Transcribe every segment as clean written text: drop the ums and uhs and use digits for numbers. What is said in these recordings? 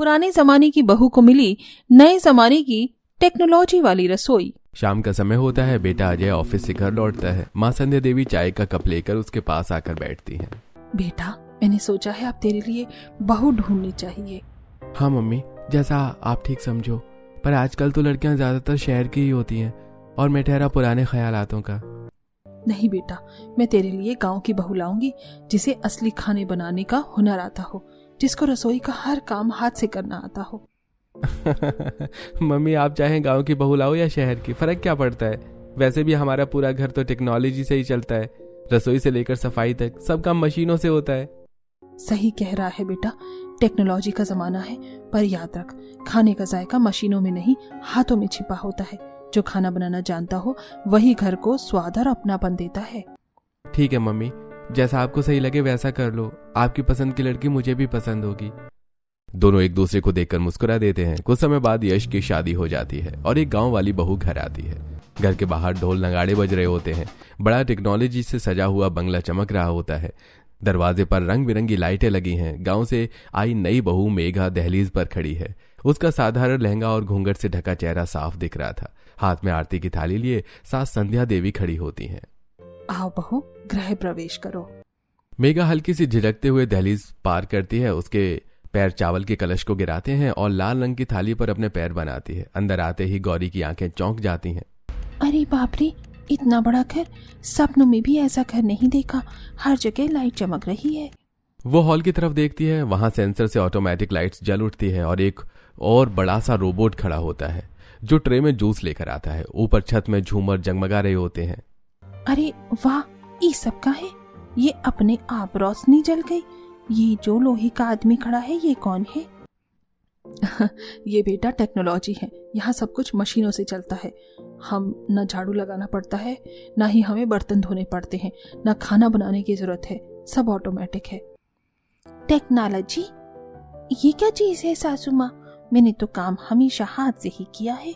पुराने जमाने की बहू को मिली नए जमाने की टेक्नोलॉजी वाली रसोई। शाम का समय होता है। बेटा अजय ऑफिस से घर लौटता है। माँ संध्या देवी चाय का कप लेकर उसके पास आकर बैठती हैं। बेटा, मैंने सोचा है अब तेरे लिए बहू ढूंढनी चाहिए। हाँ मम्मी, जैसा आप ठीक समझो, पर आजकल तो लड़कियां ज्यादातर शहर की ही होती हैं और मैं ठहरा पुराने ख्यालातों का। नहीं बेटा, मैं तेरे लिए गांव की बहू लाऊंगी जिसे असली खाने बनाने का हुनर आता हो, जिसको रसोई का हर काम हाथ से करना आता हो। मम्मी, आप चाहें गांव की बहू लाओ या शहर की, फर्क क्या पड़ता है? वैसे भी हमारा पूरा घर तो टेक्नोलॉजी से ही चलता है। रसोई से लेकर सफाई तक सब काम मशीनों से होता है। सही कह रहा है बेटा, टेक्नोलॉजी का जमाना है, पर याद रख, खाने का जायका मशीनों में नहीं हाथों में छिपा होता है। जो खाना बनाना जानता हो वही घर को स्वाद और अपनापन देता है। ठीक है मम्मी, जैसा आपको सही लगे वैसा कर लो। आपकी पसंद की लड़की मुझे भी पसंद होगी। दोनों एक दूसरे को देखकर मुस्कुरा देते हैं। कुछ समय बाद यश की शादी हो जाती है और एक गांव वाली बहू घर आती है। घर के बाहर ढोल नगाड़े बज रहे होते हैं। बड़ा टेक्नोलॉजी से सजा हुआ बंगला चमक रहा होता है। दरवाजे पर रंग बिरंगी लाइटें लगी हैं। गांव से आई नई बहू मेघा दहलीज पर खड़ी है। उसका साधारण लहंगा और घूंघट से ढका चेहरा साफ दिख रहा था। हाथ में आरती की थाली लिए सास संध्या देवी खड़ी होती हैं। आओ बहू, गृह प्रवेश करो। मेघा हल्की सी झिझकते हुए दहलीज पार करती है। उसके पैर चावल के कलश को गिराते हैं और लाल रंग की थाली पर अपने पैर बनाती है। अंदर आते ही गौरी की आंखें चौंक जाती हैं। अरे बाप रे, इतना बड़ा घर! सपनों में भी ऐसा घर नहीं देखा। हर जगह लाइट चमक रही है। वो हॉल की तरफ देखती है। वहां सेंसर से ऑटोमेटिक लाइट्स जल उठती है और एक और बड़ा सा रोबोट खड़ा होता है जो ट्रे में जूस लेकर आता है। ऊपर छत में झूमर जगमगा रहे होते हैं। अरे वाह, ये सब का है? ये अपने आप रोशनी जल गई। ये जो लोहे का आदमी खड़ा है, ये कौन है? ये बेटा टेक्नोलॉजी है। यहाँ सब कुछ मशीनों से चलता है। हम न झाड़ू लगाना पड़ता है, ना ही हमें बर्तन धोने पड़ते हैं, ना खाना बनाने की जरूरत है। सब ऑटोमेटिक है। टेक्नोलॉजी? ये क्या चीज है सासू माँ? मैंने तो काम हमेशा हाथ से ही किया है।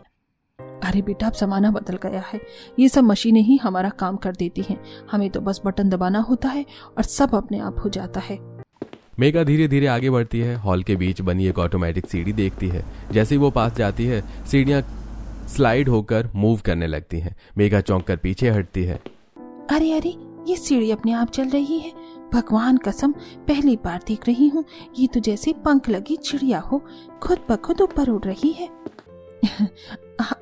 अरे बेटा, अब जमाना बदल गया है। ये सब मशीनें ही हमारा काम कर देती हैं। हमें तो बस बटन दबाना होता है और सब अपने आप हो जाता है। मेघा धीरे धीरे आगे बढ़ती है। हॉल के बीच बनी एक ऑटोमेटिक सीढ़ी देखती है। जैसे ही वो पास जाती है, सीढ़ियां स्लाइड होकर मूव करने लगती हैं। मेघा चौंक कर पीछे हटती है। अरे अरे, ये सीढ़ी अपने आप चल रही है। भगवान कसम, पहली बार देख रही हूँ। ये तो जैसे पंख लगी चिड़िया हो, खुद ब खुद ऊपर उड़ रही है।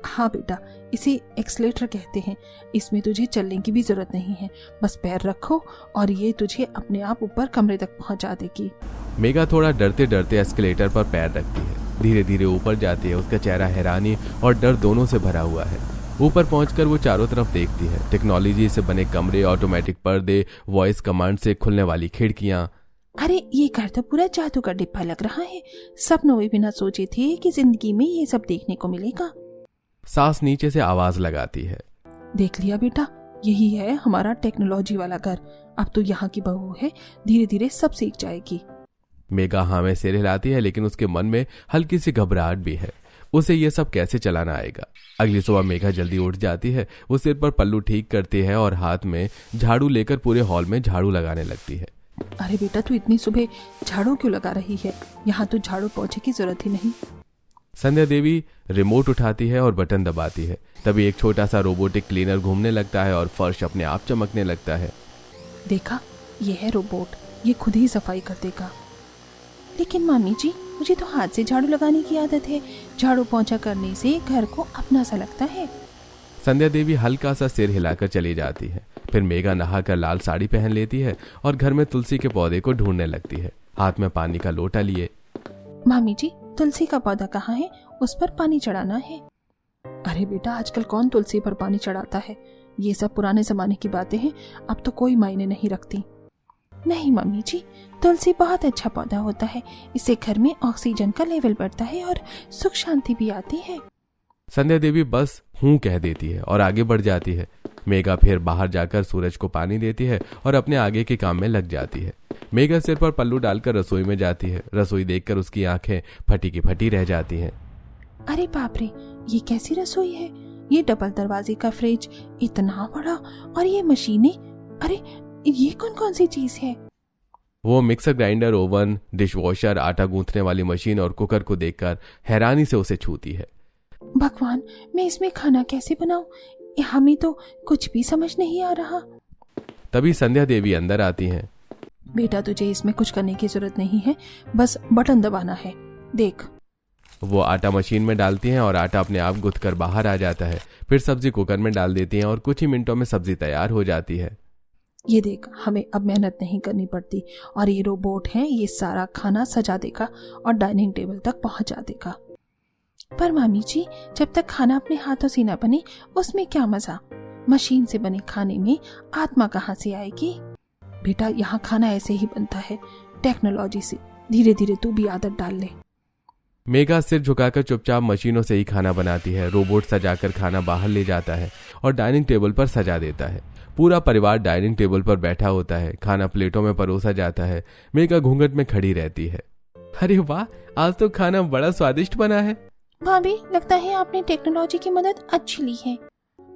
हाँ बेटा, इसे एक्सलेटर कहते हैं। इसमें तुझे चलने की भी जरूरत नहीं है। बस पैर रखो और ये तुझे अपने आप ऊपर कमरे तक पहुंचा देगी। मेघा थोड़ा डरते डरते एस्केलेटर पर पैर रखती है। धीरे धीरे ऊपर जाती है। उसका चेहरा हैरानी और डर दोनों से भरा हुआ है। ऊपर पहुंचकर वो चारों तरफ देखती है। टेक्नोलॉजी से बने कमरे, ऑटोमेटिक पर्दे, वॉइस कमांड से खुलने वाली खिड़कियां। अरे ये घर तो पूरा जादू का डिब्बा लग रहा है। सपनों में बिना सोचे थे कि जिंदगी में ये सब देखने को मिलेगा। सास नीचे से आवाज लगाती है। देख लिया बेटा, यही है हमारा टेक्नोलॉजी वाला घर। अब तो यहाँ की बहू है, धीरे धीरे सब सीख जाएगी। मेघा हाँ में सिर हिलाती है, लेकिन उसके मन में हल्की सी घबराहट भी है। उसे ये सब कैसे चलाना आएगा। अगली सुबह मेघा जल्दी उठ जाती है। वो सिर पर पल्लू ठीक करती है और हाथ में झाड़ू लेकर पूरे हॉल में झाड़ू लगाने लगती है। अरे बेटा, तू इतनी सुबह झाड़ू क्यों लगा रही है? यहाँ तो झाड़ू पोंछे की जरूरत ही नहीं। संध्या देवी रिमोट उठाती है और बटन दबाती है। तभी एक छोटा सा रोबोटिक क्लीनर घूमने लगता है और फर्श अपने आप चमकने लगता है। देखा, ये है रोबोट। ये खुद ही सफाई कर देगा। लेकिन मामी जी, मुझे तो हाथ से झाड़ू लगाने की आदत है। झाड़ू पोंछा करने से घर को अपना सा लगता है। संध्या देवी हल्का सा सिर हिलाकर चली जाती है। फिर मेघा नहाकर लाल साड़ी पहन लेती है और घर में तुलसी के पौधे को ढूंढने लगती है, हाथ में पानी का लोटा लिए। मामी जी, तुलसी का पौधा कहाँ है? उस पर पानी चढ़ाना है। अरे बेटा, आजकल कौन तुलसी पर पानी चढ़ाता है? ये सब पुराने जमाने की बातें हैं। अब तो कोई मायने नहीं रखती। नहीं मम्मी जी, तुलसी बहुत अच्छा पौधा होता है। इससे घर में ऑक्सीजन का लेवल बढ़ता है और सुख शांति भी आती है। संध्या देवी बस हूँ कह देती है और आगे बढ़ जाती है। मेघा फिर बाहर जाकर सूरज को पानी देती है और अपने आगे के काम में लग जाती है। मेघा सिर पर पल्लू डालकर रसोई में जाती है। रसोई देखकर उसकी आंखें फटी की फटी रह जाती हैं। अरे बाप रे, ये कैसी रसोई है? ये डबल दरवाजे का फ्रिज, इतना बड़ा, और ये मशीनें। अरे ये कौन कौन सी चीज है? वो मिक्सर ग्राइंडर, ओवन, डिशवॉशर, आटा गूंथने वाली मशीन और कुकर को देखकर हैरानी से उसे छूती है। भगवान, मैं इसमें खाना कैसे बनाऊं? हमें तो कुछ भी समझ नहीं आ रहा। तभी संध्या देवी अंदर आती हैं। बेटा, तुझे इसमें कुछ करने की जरूरत नहीं है, बस बटन दबाना है, देख। वो आटा मशीन में डालती हैं और आटा अपने आप गुथ कर बाहर आ जाता है। फिर सब्जी कुकर में डाल देती हैं और कुछ ही मिनटों में सब्जी तैयार हो जाती है। ये देख, हमें अब मेहनत नहीं करनी पड़ती और ये रोबोट है, ये सारा खाना सजा देगा और डाइनिंग टेबल तक पहुंचा देगा। पर मामी जी, जब तक खाना अपने हाथों से न बने उसमें क्या मजा? मशीन से बने खाने में आत्मा कहाँ से आएगी? बेटा, यहाँ खाना ऐसे ही बनता है, टेक्नोलॉजी से। धीरे धीरे तू भी आदत डाल ले। मेघा सिर झुकाकर चुपचाप मशीनों से ही खाना बनाती है। रोबोट सजाकर खाना बाहर ले जाता है और डाइनिंग टेबल पर सजा देता है। पूरा परिवार डाइनिंग टेबल पर बैठा होता है। खाना प्लेटों में परोसा जाता है। मेघा घूंघट में खड़ी रहती है। अरे वाह, आज तो खाना बड़ा स्वादिष्ट बना है। भाभी, लगता है आपने टेक्नोलॉजी की मदद अच्छी ली है।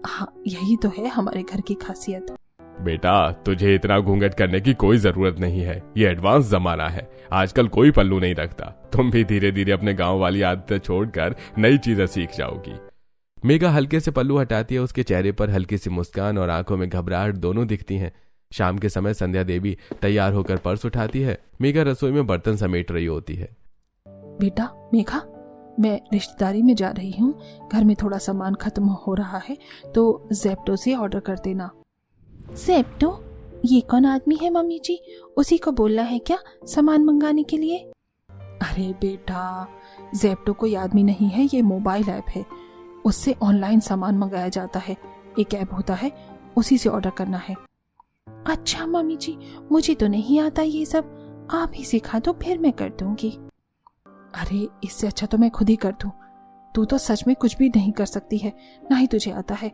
हाँ, यही तो है हमारे घर की खासियत। बेटा, तुझे इतना घूंघट करने की कोई जरूरत नहीं है। ये एडवांस जमाना है, आजकल कोई पल्लू नहीं रखता। तुम भी धीरे धीरे अपने गांव वाली आदतें छोड़कर नई चीजें सीख जाओगी। मेघा हल्के से पल्लू हटाती है। उसके चेहरे पर हल्की सी मुस्कान और आंखों में घबराहट दोनों दिखती हैं। शाम के समय संध्या देवी तैयार होकर पर्स उठाती है। मेघा रसोई में बर्तन समेट रही होती है। बेटा मेघा, मैं रिश्तेदारी में जा रही हूँ, घर में थोड़ा सामान खत्म हो रहा है, तो ज़ेप्टो से ऑर्डर कर देना। ज़ेप्टो? ये कौन आदमी है मम्मी जी? उसी को बोलना है क्या सामान मंगाने के लिए? अरे बेटा, ज़ेप्टो कोई आदमी नहीं है, ये मोबाइल ऐप है। उससे ऑनलाइन सामान मंगाया जाता है। एक ऐप होता है, उसी से ऑर्डर करना है। अच्छा मम्मी जी, मुझे तो नहीं आता ये सब, आप ही सिखा दो, फिर मैं कर दूंगी। अरे, इससे अच्छा तो मैं खुद ही कर दूं। तू तो सच में कुछ भी नहीं कर सकती है, ना ही तुझे आता है।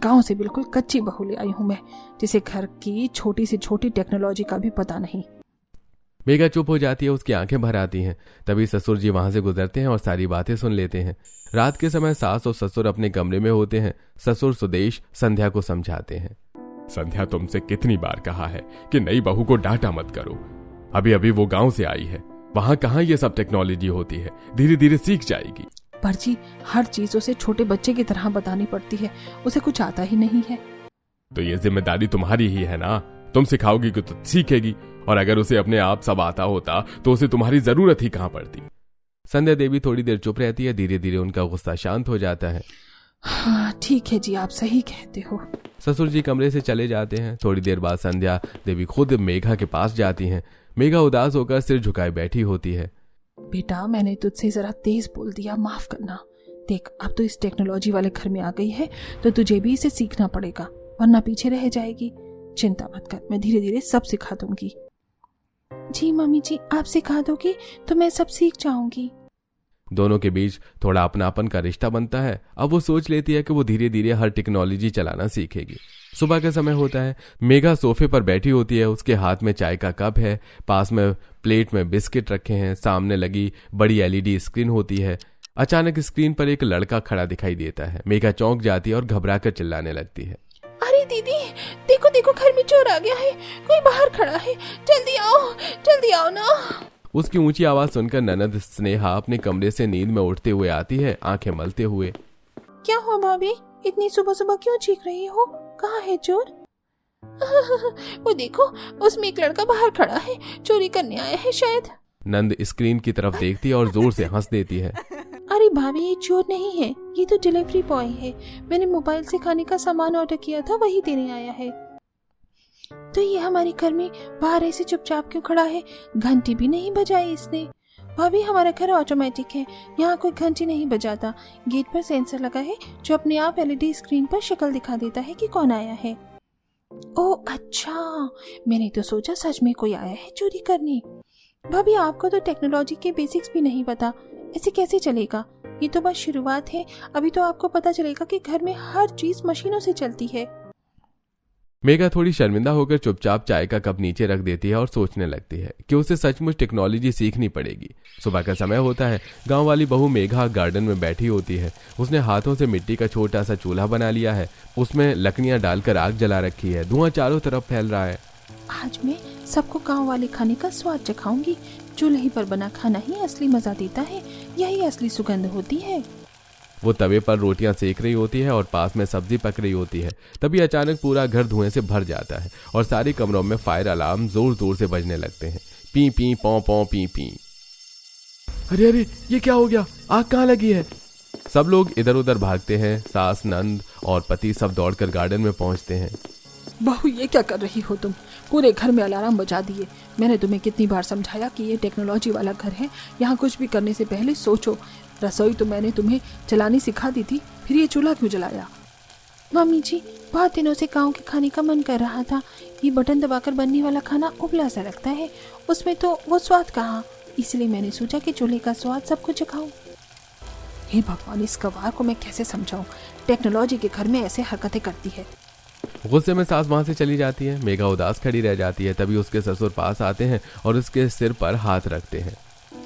गांव से बिल्कुल कच्ची बहू ले आई हूं मैं, जिसे घर की छोटी से छोटी टेक्नोलॉजी का भी पता नहीं। मेघा चुप हो जाती है। उसकी आंखें भर आती हैं। तभी ससुर जी वहां से गुजरते हैं और सारी बातें सुन लेते हैं। रात के समय सास और ससुर अपने कमरे में होते हैं। ससुर सुदेश संध्या को समझाते हैं। संध्या, तुमसे कितनी बार कहा है कि नई बहू को डांटा मत करो। अभी अभी वो गांव से आई है, वहां कहाँ ये सब टेक्नोलॉजी होती है, धीरे धीरे सीख जाएगी। पर जी, हर चीज उसे छोटे बच्चे की तरह बतानी पड़ती है, उसे कुछ आता ही नहीं है। तो ये जिम्मेदारी तुम्हारी ही है ना, तुम सिखाओगी कि तो सीखेगी, और अगर उसे अपने आप सब आता होता तो उसे तुम्हारी जरूरत ही कहां पड़ती। संध्या देवी थोड़ी देर चुप रहती है। धीरे धीरे उनका गुस्सा शांत हो जाता है। हाँ, ठीक है जी, आप सही कहते हो। ससुर जी कमरे से चले जाते हैं। थोड़ी देर बाद संध्या देवी खुद मेघा के पास जाती हैं। मेघा उदास होकर सिर झुकाए बैठी होती है। बेटा, मैंने तुझसे जरा तेज बोल दिया, माफ करना। देख, अब तो इस टेक्नोलॉजी वाले घर में आ गई है, तो तुझे भी इसे सीखना पड़ेगा, वरना पीछे रह जाएगी। चिंता मत कर, मैं धीरे धीरे सब सिखा दूंगी। जी मम्मी जी, आप सिखा दोगी तो मैं सब सीख जाऊंगी। दोनों के बीच थोड़ा अपनापन का रिश्ता बनता है। अब वो सोच लेती है कि वो धीरे धीरे हर टेक्नोलॉजी चलाना सीखेगी। सुबह का समय होता है। मेघा सोफे पर बैठी होती है। उसके हाथ में चाय का कप है, पास में प्लेट में बिस्किट रखे हैं, सामने लगी बड़ी एलईडी स्क्रीन होती है। अचानक स्क्रीन पर एक लड़का खड़ा दिखाई देता है। मेघा चौंक जाती है और घबराकर चिल्लाने लगती है। अरे दीदी, देखो देखो, घर में चोर आ गया है, कोई बाहर खड़ा है, जल्दी आओ ना। उसकी ऊंची आवाज सुनकर ननद स्नेहा अपने कमरे से नींद में उठते हुए आती है, आंखें मलते हुए। क्या हुआ भाभी, इतनी सुबह सुबह क्यों चीख रही हो? कहाँ है चोर? वो देखो, उसमें एक लड़का बाहर खड़ा है, चोरी करने आया है शायद। नंद स्क्रीन की तरफ देखती है और जोर से हंस देती है। अरे भाभी, ये चोर नहीं है, ये तो डिलीवरी बॉय है। मैंने मोबाइल से खाने का सामान ऑर्डर किया था, वही देने आया है। तो ये हमारे घर में बाहर ऐसे चुपचाप क्यों खड़ा है? घंटी भी नहीं बजाई इसने। भाभी, हमारा घर ऑटोमेटिक है, यहाँ कोई घंटी नहीं बजाता। गेट पर सेंसर लगा है जो अपने आप एलईडी स्क्रीन पर शक्ल दिखा देता है कि कौन आया है। ओह अच्छा, मैंने तो सोचा सच में कोई आया है चोरी करने। भाभी, आपको तो टेक्नोलॉजी के बेसिक्स भी नहीं पता, ऐसे कैसे चलेगा? ये तो बस शुरुआत है, अभी तो आपको पता चलेगा कि घर में हर चीज मशीनों से चलती है। मेघा थोड़ी शर्मिंदा होकर चुपचाप चाय का कप नीचे रख देती है और सोचने लगती है कि उसे सचमुच टेक्नोलॉजी सीखनी पड़ेगी। सुबह का समय होता है। गांव वाली बहू मेघा गार्डन में बैठी होती है। उसने हाथों से मिट्टी का छोटा सा चूल्हा बना लिया है। उसमें लकड़ियां डालकर आग जला रखी है। धुआं चारों तरफ फैल रहा है। आज मैं सबको गांव वाले खाने का स्वाद चखाऊंगी। चूल्हे पर बना खाना ही असली मजा देता है, यही असली सुगंध होती है। वो तवे पर रोटियां सेक रही होती है और पास में सब्जी पक रही होती है। तभी अचानक पूरा घर धुएं से भर जाता है और सारे कमरों में फायर अलार्म जोर जोर से बजने लगते हैं। पी पी पौ पौ पी पी। अरे अरे, ये क्या हो गया? आग कहाँ लगी है? सब लोग इधर उधर भागते हैं। सास, नंद और पति सब दौड़कर गार्डन में पहुंचते हैं। बहू, ये क्या कर रही हो तुम? पूरे घर में अलार्म बजा दिए। मैंने तुम्हें कितनी बार समझाया कि ये टेक्नोलॉजी वाला घर है, यहाँ कुछ भी करने से पहले सोचो। रसोई तो मैंने तुम्हें चलानी सिखा दी थी, फिर ये चूल्हा क्यों जलाया? मम्मी जी, बहुत दिनों से गांव के खाने का मन कर रहा था। ये बटन दबाकर बनने वाला खाना उबला सा लगता है, उसमें तो वो स्वाद कहाँ, इसलिए मैंने सोचा कि चूल्हे का स्वाद सबको चखाऊं। हे भगवान, इस गवार को मैं कैसे समझाऊं? टेक्नोलॉजी के घर में ऐसे हरकतें करती है। गुस्से में सास वहां से चली जाती है। मेघा उदास खड़ी रह जाती है। तभी उसके ससुर पास आते हैं और उसके सिर पर हाथ रखते हैं।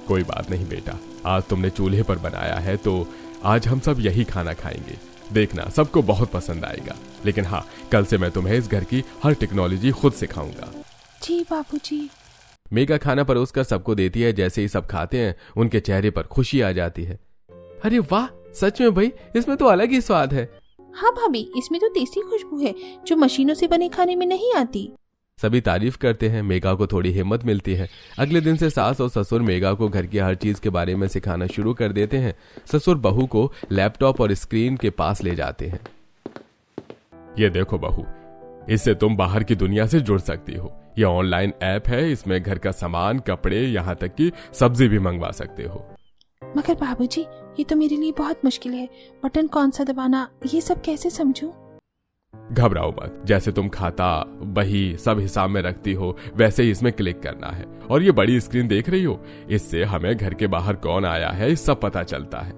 कोई बात नहीं बेटा, आज तुमने चूल्हे पर बनाया है तो आज हम सब यही खाना खाएंगे। देखना, सबको बहुत पसंद आएगा। लेकिन हाँ, कल से मैं तुम्हें इस घर की हर टेक्नोलॉजी खुद सिखाऊंगा। जी बाबूजी। मेघा खाना परोसकर सबको देती है। जैसे ही सब खाते हैं उनके चेहरे पर खुशी आ जाती है। अरे वाह, सच में भाई, इसमें तो अलग ही स्वाद है। हाँ भाभी, इसमें तो देसी खुशबू है जो मशीनों से बने खाने में नहीं आती। सभी तारीफ करते हैं। मेघा को थोड़ी हिम्मत मिलती है। अगले दिन से सास और ससुर मेघा को घर की हर चीज के बारे में सिखाना शुरू कर देते हैं। ससुर बहू को लैपटॉप और स्क्रीन के पास ले जाते हैं। ये देखो बहू, इससे तुम बाहर की दुनिया से जुड़ सकती हो। यह ऑनलाइन ऐप है, इसमें घर का सामान, कपड़े, यहाँ तक कि सब्जी भी मंगवा सकते हो। मगर बाबूजी, ये तो मेरे लिए बहुत मुश्किल है। बटन कौन सा दबाना, ये सब कैसे समझूं? घबराओ मत। जैसे तुम खाता, बही सब हिसाब में रखती हो, वैसे ही इसमें क्लिक करना है। और ये बड़ी स्क्रीन देख रही हो, इससे हमें घर के बाहर कौन आया है इस सब पता चलता है।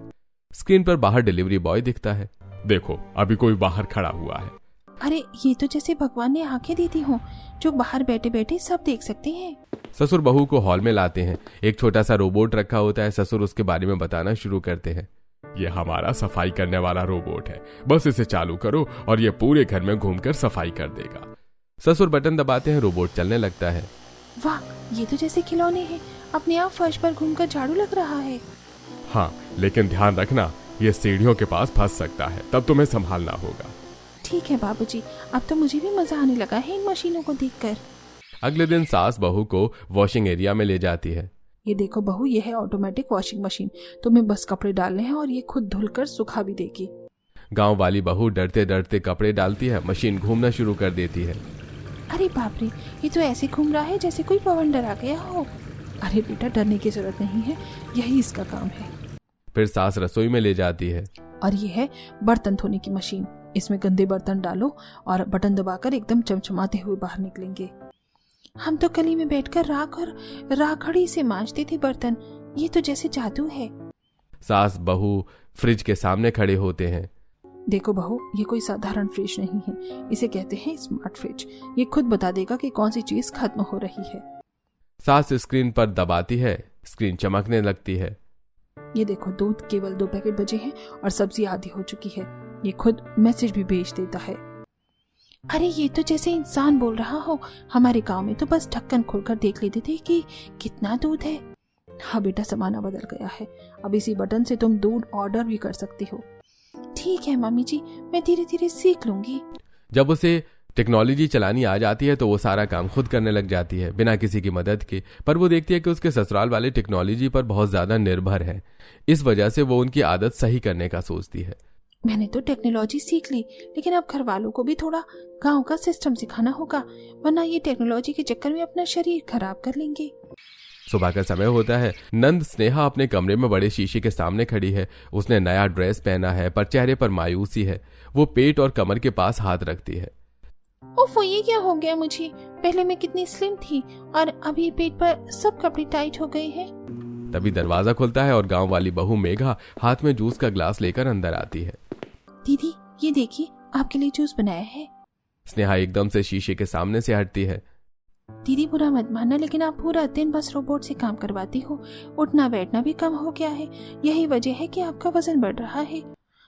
स्क्रीन पर बाहर डिलीवरी बॉय दिखता है। देखो, अभी कोई बाहर खड़ा हुआ है। अरे, ये तो जैसे भगवान ने आंखें दी थी हो, जो बाहर बैठे बैठे सब देख सकते हैं। ससुर बहू को हॉल में लाते हैं। एक छोटा सा रोबोट रखा होता है। ससुर उसके बारे में बताना शुरू करते हैं। ये हमारा सफाई करने वाला रोबोट है, बस इसे चालू करो और ये पूरे घर में घूमकर सफाई कर देगा। ससुर बटन दबाते हैं, रोबोट चलने लगता है। वाह, ये तो जैसे खिलौने हैं, अपने आप फर्श पर घूमकर झाड़ू लग रहा है। हाँ, लेकिन ध्यान रखना, ये सीढ़ियों के पास फंस सकता है, तब तुम्हें संभालना होगा। ठीक है बाबूजी, अब तो मुझे भी मजा आने लगा है इन मशीनों को देखकर। अगले दिन सास बहू को वॉशिंग एरिया में ले जाती है। ये देखो बहू, ये है ऑटोमेटिक वॉशिंग मशीन। तुम्हें बस कपड़े डालने हैं और ये खुद धुलकर सुखा भी देगी। गांव वाली बहू डरते डरते कपड़े डालती है। मशीन घूमना शुरू कर देती है। अरे बाप रे, ये तो ऐसे घूम रहा है जैसे कोई बवंडर आ गया हो। अरे बेटा, डरने की जरूरत नहीं है, यही इसका काम है। फिर सास रसोई में ले जाती है। और ये है बर्तन धोने की मशीन। इसमें गंदे बर्तन डालो और बटन दबाकर एकदम चमचमाते हुए बाहर निकलेंगे। हम तो गली में बैठकर राख और राखड़ी से मांजते थे बर्तन, ये तो जैसे जादू है। सास बहू फ्रिज के सामने खड़े होते हैं। देखो बहू, ये कोई साधारण फ्रिज नहीं है, इसे कहते हैं स्मार्ट फ्रिज। ये खुद बता देगा कि कौन सी चीज खत्म हो रही है। सास स्क्रीन पर दबाती है, स्क्रीन चमकने लगती है। ये देखो, दूध केवल 2 पैकेट बचे हैं और सब्जी आधी हो चुकी है। ये खुद मैसेज भी भेज देता है। अरे, ये तो जैसे इंसान बोल रहा हो। हमारे गांव में तो बस ढक्कन खोलकर देख लेते थे कि कितना दूध है। हाँ बेटा, जमाना बदल गया है। अब इसी बटन से तुम दूध ऑर्डर भी कर सकती हो। ठीक है मम्मी जी, मैं धीरे धीरे सीख लूंगी। जब उसे टेक्नोलॉजी चलानी आ जाती है तो वो सारा काम खुद करने लग जाती है, बिना किसी की मदद के। पर वो देखती है कि उसके ससुराल वाले टेक्नोलॉजी पर बहुत ज्यादा निर्भर है। इस वजह से वो उनकी आदत सही करने का सोचती है। मैंने तो टेक्नोलॉजी सीख ली, लेकिन अब घर वालों को भी थोड़ा गांव का सिस्टम सिखाना होगा, वरना ये टेक्नोलॉजी के चक्कर में अपना शरीर खराब कर लेंगे। सुबह का समय होता है। नंद स्नेहा अपने कमरे में बड़े शीशे के सामने खड़ी है। उसने नया ड्रेस पहना है, पर चेहरे पर मायूसी है। वो पेट और कमर के पास हाथ रखती है। ओफो, ये क्या हो गया मुझे? पहले मैं कितनी स्लिम थी और अभी पेट पर सब कपड़े टाइट हो गए हैं। तभी दरवाजा खुलता है और गांव वाली बहू मेघा हाथ में जूस का ग्लास लेकर अंदर आती है। दीदी, ये देखिए, आपके लिए जूस बनाया है। स्नेहा एकदम से शीशे के सामने से हटती है। दीदी, बुरा मत मानना, लेकिन आप पूरा दिन बस रोबोट से काम करवाती हो। उठना बैठना भी कम हो गया है। यही वजह है कि आपका वजन बढ़ रहा है।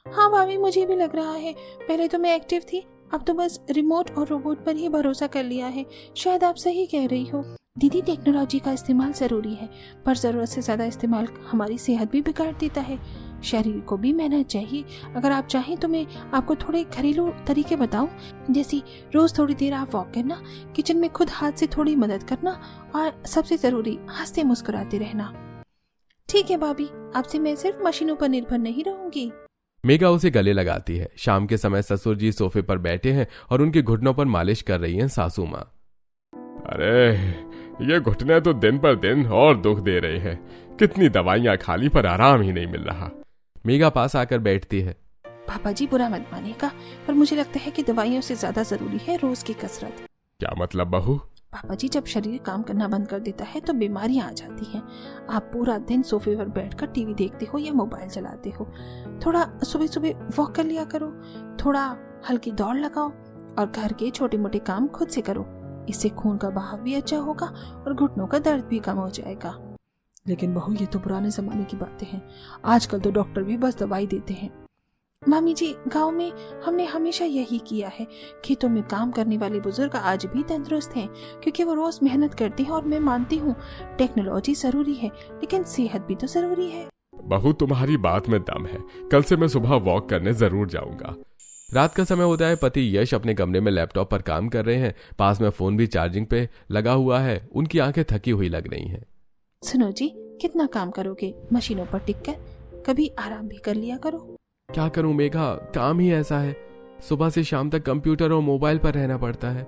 हाँ भाभी, मुझे भी लग रहा है। पहले तो मैं एक्टिव थी, अब तो बस रिमोट और रोबोट पर ही भरोसा कर लिया है। शायद आप सही कह रही हो। दीदी, टेक्नोलॉजी का इस्तेमाल जरूरी है, पर जरूरत से ज्यादा इस्तेमाल हमारी सेहत भी बिगाड़ देता है। शरीर को भी मेहनत चाहिए। अगर आप चाहें तो मैं आपको थोड़े घरेलू तरीके बताऊं, जैसे रोज थोड़ी देर आप वॉक करना, किचन में खुद हाथ से थोड़ी मदद करना, और सबसे जरूरी हंसते मुस्कुराते रहना। ठीक है भाभी, आपसे मैं सिर्फ मशीनों पर निर्भर नहीं रहूंगी। मेघा उसे गले लगाती है। शाम के समय ससुर जी सोफे पर बैठे हैं और उनके घुटनों पर मालिश कर रही हैं सासू माँ। अरे ये घुटने तो दिन पर दिन और दुख दे रहे हैं। कितनी दवाइयां खा ली पर आराम ही नहीं मिल रहा। मेघा पास आकर बैठती है। पापा जी, बुरा मत मानिएगा, पर मुझे लगता है कि दवाइयों से ज्यादा जरूरी है रोज की कसरत। क्या मतलब बहू? पापा जी, जब शरीर काम करना बंद कर देता है तो बीमारियां आ जाती हैं। आप पूरा दिन सोफे पर बैठकर टीवी देखते हो या मोबाइल चलाते हो। थोड़ा सुबह सुबह वॉक कर लिया करो, थोड़ा हल्की दौड़ लगाओ और घर के छोटे मोटे काम खुद से करो। इससे खून का बहाव भी अच्छा होगा और घुटनों का दर्द भी कम हो जाएगा। लेकिन बहू, ये तो पुराने जमाने की बातें हैं। आजकल तो डॉक्टर भी बस दवाई देते हैं। मामी जी, गांव में हमने हमेशा यही किया है। खेतों में काम करने वाले बुजुर्ग आज भी तंदुरुस्त हैं, क्योंकि वो रोज मेहनत करते हैं। और मैं मानती हूँ टेक्नोलॉजी जरूरी है, लेकिन सेहत भी तो जरूरी है। बहू, तुम्हारी बात में दम है। कल से मैं सुबह वॉक करने जरूर जाऊंगा। रात का समय होता है। पति यश अपने कमरे में लैपटॉप पर काम कर रहे हैं। पास में फोन भी चार्जिंग पे लगा हुआ है। उनकी आंखें थकी हुई लग रही हैं। सुनो जी, कितना काम करोगे मशीनों पर टिककर? कभी आराम भी कर लिया करो। क्या करूं मेघा, काम ही ऐसा है। सुबह से शाम तक कंप्यूटर और मोबाइल पर रहना पड़ता है।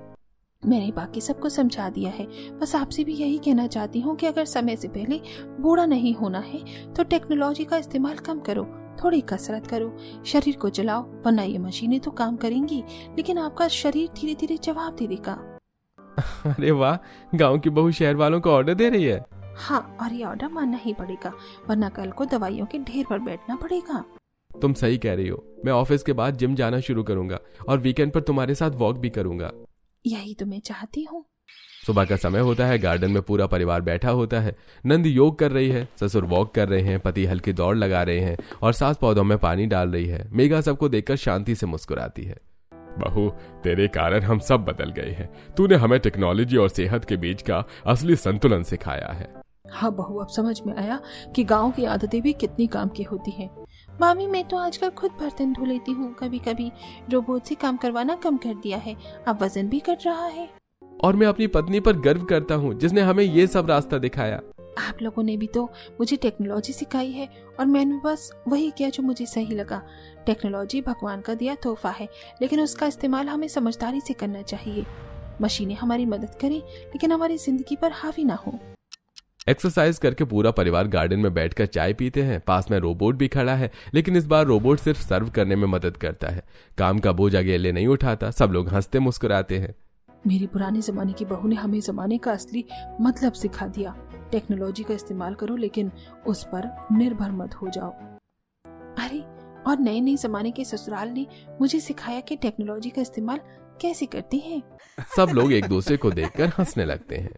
मैंने बाकी सबको समझा दिया है। बस आपसे भी यही कहना चाहती हूँ कि अगर समय से पहले बूढ़ा नहीं होना है तो टेक्नोलॉजी का इस्तेमाल कम करो, थोड़ी कसरत करो, शरीर को चलाओ, वरना ये मशीनें तो काम करेंगी लेकिन आपका शरीर धीरे धीरे जवाब दे देगा। अरे वाह, गांव की बहू शहर वालों को ऑर्डर दे रही है। हाँ, और ये ऑर्डर मानना ही पड़ेगा, वरना कल को दवाइयों के ढेर पर बैठना पड़ेगा। तुम सही कह रही हो। मैं ऑफिस के बाद जिम जाना शुरू करूंगा और वीकेंड पर तुम्हारे साथ वॉक भी करूंगा। यही तो मैं चाहती हूँ। सुबह का समय होता है। गार्डन में पूरा परिवार बैठा होता है। नंद योग कर रही है, ससुर वॉक कर रहे हैं, पति हल्की दौड़ लगा रहे हैं और सास पौधों में पानी डाल रही है। मेघा सबको देखकर शांति से मुस्कुराती है। बहू, तेरे कारण हम सब बदल गए हैं। तूने हमें टेक्नोलॉजी और सेहत के बीच का असली संतुलन सिखाया है। हाँ बहू, अब समझ में आया कि गांव की आदतें भी कितनी काम की होती हैं। मामी, मैं तो आजकल खुद बर्तन धो लेती हूँ। कभी कभी रोबोट से काम करवाना कम कर दिया है। अब वजन भी घट रहा है। और मैं अपनी पत्नी पर गर्व करता हूँ जिसने हमें ये सब रास्ता दिखाया। आप लोगों ने भी तो मुझे टेक्नोलॉजी सिखाई है और मैंने बस वही किया जो मुझे सही लगा। टेक्नोलॉजी भगवान का दिया तोहफा है, लेकिन उसका इस्तेमाल हमें समझदारी से करना चाहिए। मशीनें हमारी मदद करें लेकिन हमारी जिंदगी पर हावी ना हो। एक्सरसाइज करके पूरा परिवार गार्डन में बैठकर चाय पीते हैं। पास में रोबोट भी खड़ा है, लेकिन इस बार रोबोट सिर्फ सर्व करने में मदद करता है, काम का बोझ अकेले नहीं उठाता। सब लोग हंसते मुस्कुराते हैं। मेरी पुराने जमाने की बहू ने हमें जमाने का असली मतलब सिखा दिया। टेक्नोलॉजी का इस्तेमाल करो लेकिन उस पर निर्भर मत हो जाओ। अरे, और नए नए जमाने के ससुराल ने मुझे सिखाया कि टेक्नोलॉजी का इस्तेमाल कैसे करते हैं। सब लोग एक दूसरे को देखकर हंसने लगते हैं।